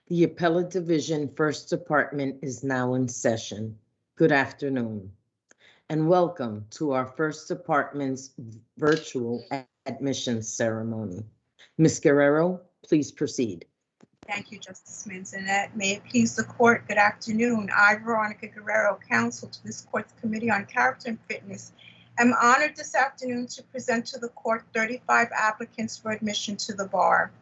The Appellate Division First Department is now in session. Good afternoon, and welcome to our First Department's virtual admissions ceremony. Ms. Guerrero, please proceed. Thank you, Justice Manzanet. May it please the court, good afternoon. I, Veronica Guerrero, counsel to this court's Committee on Character and Fitness, am honored this afternoon to present to the court 35 applicants for admission to the bar.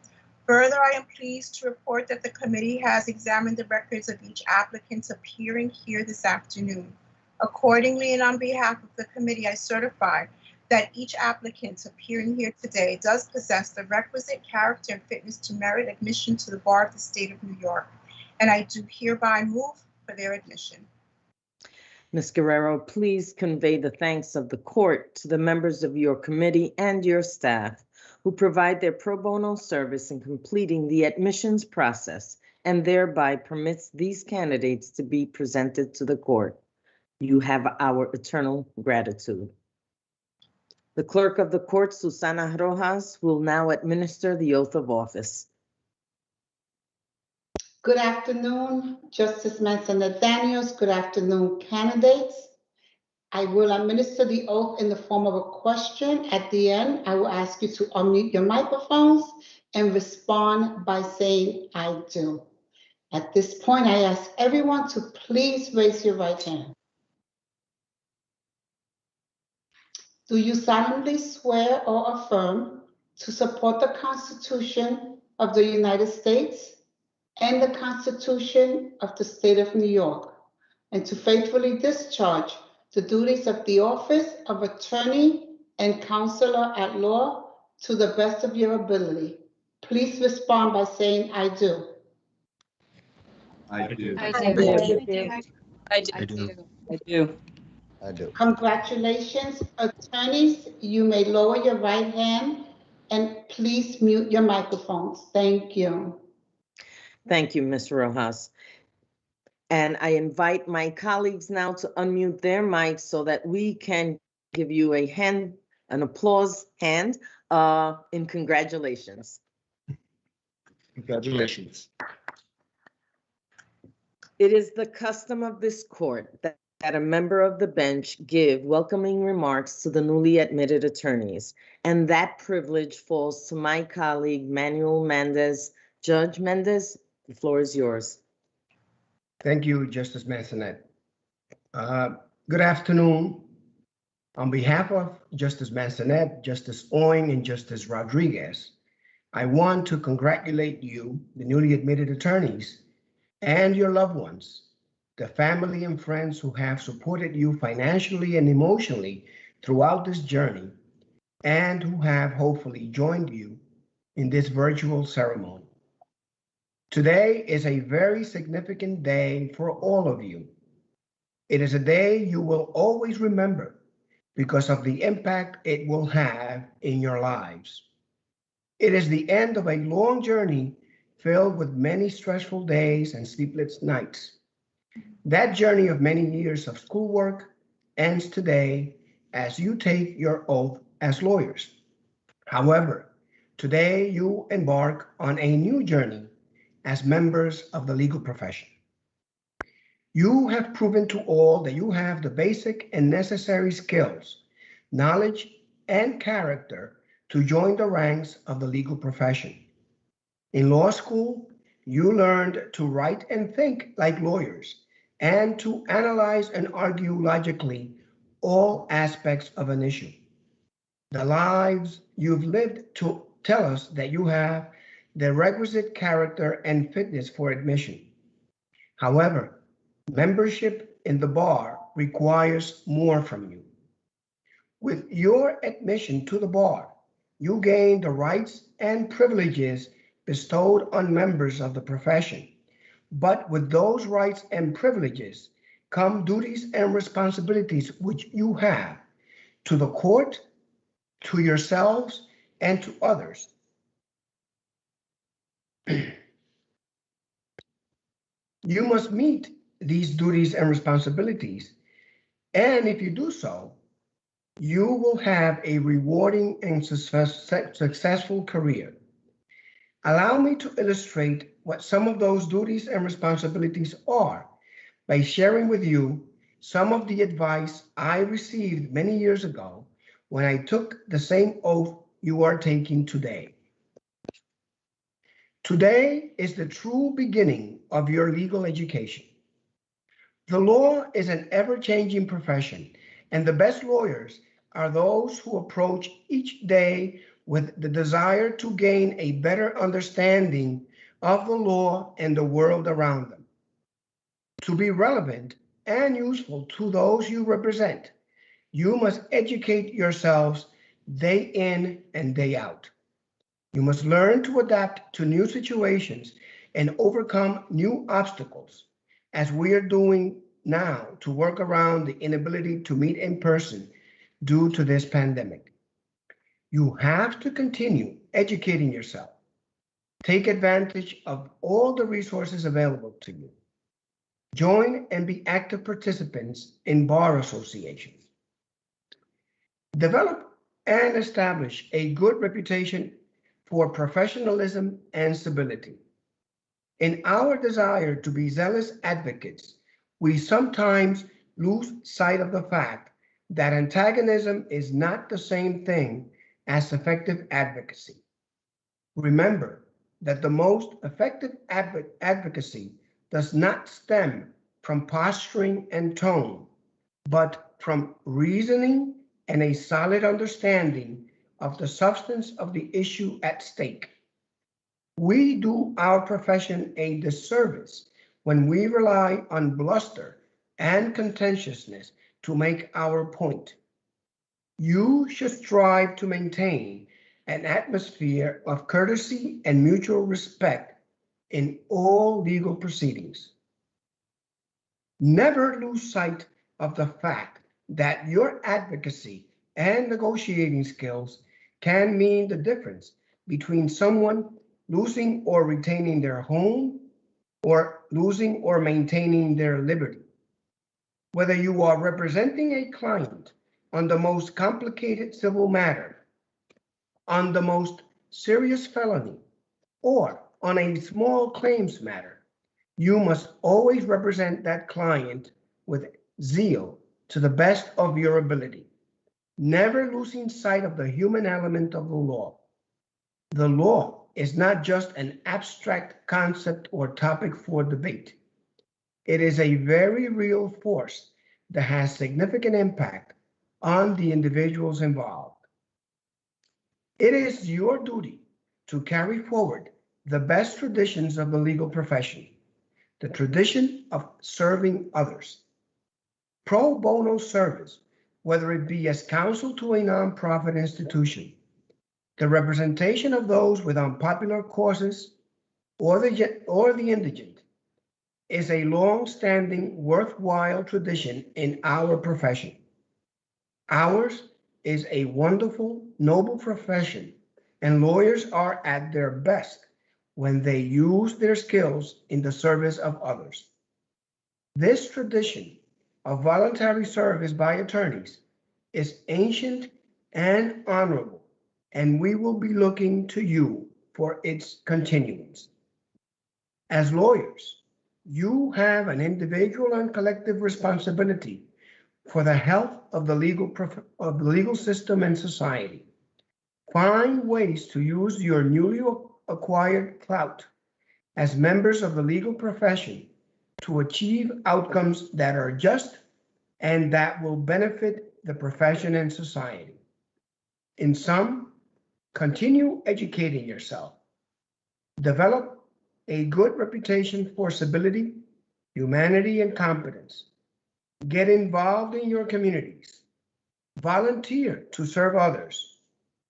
Further, I am pleased to report that the committee has examined the records of each applicant appearing here this afternoon. Accordingly, and on behalf of the committee, I certify that each applicant appearing here today does possess the requisite character and fitness to merit admission to the bar of the state of New York, and I do hereby move for their admission. Ms. Guerrero, please convey the thanks of the court to the members of your committee and your staff who provide their pro bono service in completing the admissions process and thereby permits these candidates to be presented to the court. You have our eternal gratitude. The clerk of the court, Susana Rojas, will now administer the oath of office. Good afternoon, Justice Manzanet Daniels. Good afternoon, candidates. I will administer the oath in the form of a question. At the end, I will ask you to unmute your microphones and respond by saying, I do. At this point, I ask everyone to please raise your right hand. Do you solemnly swear or affirm to support the Constitution of the United States and the Constitution of the State of New York, and to faithfully discharge the duties of the office of Attorney and Counselor at Law to the best of your ability? Please respond by saying, I do. I do. I do. I do. I do. I do. Congratulations, attorneys. You may lower your right hand and please mute your microphones. Thank you. Thank you, Ms. Rojas. And I invite my colleagues now to unmute their mics so that we can give you an applause hand in congratulations. Congratulations. It is the custom of this court that a member of the bench give welcoming remarks to the newly admitted attorneys, and that privilege falls to my colleague, Manuel Mendez. Judge Mendez, the floor is yours. Thank you, Justice Manzanet. Good afternoon. On behalf of Justice Manzanet, Justice Oing, and Justice Rodriguez, I want to congratulate you, the newly admitted attorneys, and your loved ones, the family and friends who have supported you financially and emotionally throughout this journey, and who have hopefully joined you in this virtual ceremony. Today is a very significant day for all of you. It is a day you will always remember because of the impact it will have in your lives. It is the end of a long journey filled with many stressful days and sleepless nights. That journey of many years of schoolwork ends today as you take your oath as lawyers. However, today you embark on a new journey as members of the legal profession. You have proven to all that you have the basic and necessary skills, knowledge, and character to join the ranks of the legal profession. In law school, you learned to write and think like lawyers and to analyze and argue logically all aspects of an issue. The lives you've lived to tell us that you have the requisite character and fitness for admission. However, membership in the bar requires more from you. With your admission to the bar, you gain the rights and privileges bestowed on members of the profession. But with those rights and privileges come duties and responsibilities which you have to the court, to yourselves, and to others. You must meet these duties and responsibilities, and if you do so, you will have a rewarding and successful career. Allow me to illustrate what some of those duties and responsibilities are by sharing with you some of the advice I received many years ago when I took the same oath you are taking today. Today is the true beginning of your legal education. The law is an ever-changing profession, and the best lawyers are those who approach each day with the desire to gain a better understanding of the law and the world around them. To be relevant and useful to those you represent, you must educate yourselves day in and day out. You must learn to adapt to new situations and overcome new obstacles, as we are doing now to work around the inability to meet in person due to this pandemic. You have to continue educating yourself. Take advantage of all the resources available to you. Join and be active participants in bar associations. Develop and establish a good reputation for professionalism and stability. In our desire to be zealous advocates, we sometimes lose sight of the fact that antagonism is not the same thing as effective advocacy. Remember that the most effective advocacy does not stem from posturing and tone, but from reasoning and a solid understanding of the substance of the issue at stake. We do our profession a disservice when we rely on bluster and contentiousness to make our point. You should strive to maintain an atmosphere of courtesy and mutual respect in all legal proceedings. Never lose sight of the fact that your advocacy and negotiating skills can mean the difference between someone losing or retaining their home or losing or maintaining their liberty. Whether you are representing a client on the most complicated civil matter, on the most serious felony, or on a small claims matter, you must always represent that client with zeal to the best of your ability, never losing sight of the human element of the law. The law is not just an abstract concept or topic for debate. It is a very real force that has significant impact on the individuals involved. It is your duty to carry forward the best traditions of the legal profession, the tradition of serving others. Pro bono service, whether it be as counsel to a nonprofit institution, the representation of those with unpopular causes, or the indigent, is a long-standing, worthwhile tradition in our profession. Ours is a wonderful, noble profession, and lawyers are at their best when they use their skills in the service of others. This tradition of voluntary service by attorneys is ancient and honorable, and we will be looking to you for its continuance. As lawyers, you have an individual and collective responsibility for the health of the legal system and society. Find ways to use your newly acquired clout as members of the legal profession to achieve outcomes that are just and that will benefit the profession and society. In sum, continue educating yourself. Develop a good reputation for civility, humanity, and competence. Get involved in your communities. Volunteer to serve others.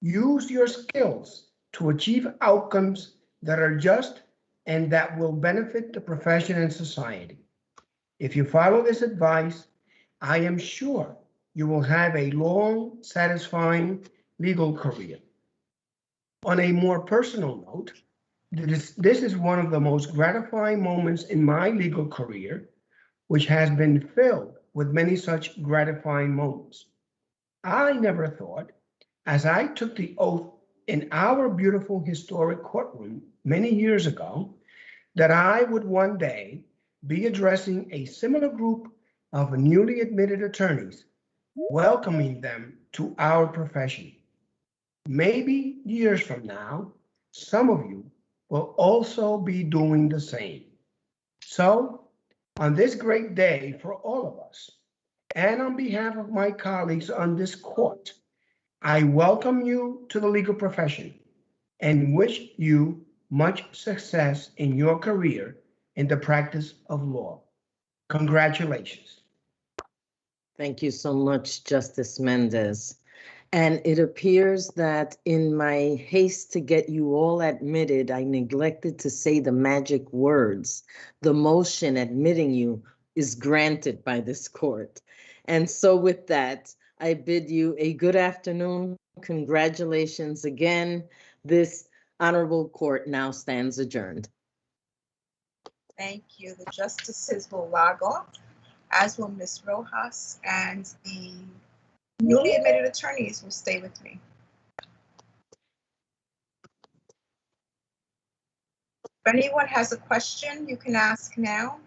Use your skills to achieve outcomes that are just and that will benefit the profession and society. If you follow this advice, I am sure you will have a long, satisfying legal career. On a more personal note, this is one of the most gratifying moments in my legal career, which has been filled with many such gratifying moments. I never thought, as I took the oath in our beautiful historic courtroom many years ago that I would one day be addressing a similar group of newly admitted attorneys, welcoming them to our profession. Maybe years from now, some of you will also be doing the same. So, on this great day for all of us, and on behalf of my colleagues on this court, I welcome you to the legal profession and wish you much success in your career in the practice of law. Congratulations. Thank you so much, Justice Mendez. And it appears that in my haste to get you all admitted, I neglected to say the magic words. The motion admitting you is granted by this court. And so with that, I bid you a good afternoon. Congratulations again. This honorable court now stands adjourned. Thank you. The justices will log off, as will Ms. Rojas, and the newly admitted attorneys will stay with me. If anyone has a question, you can ask now.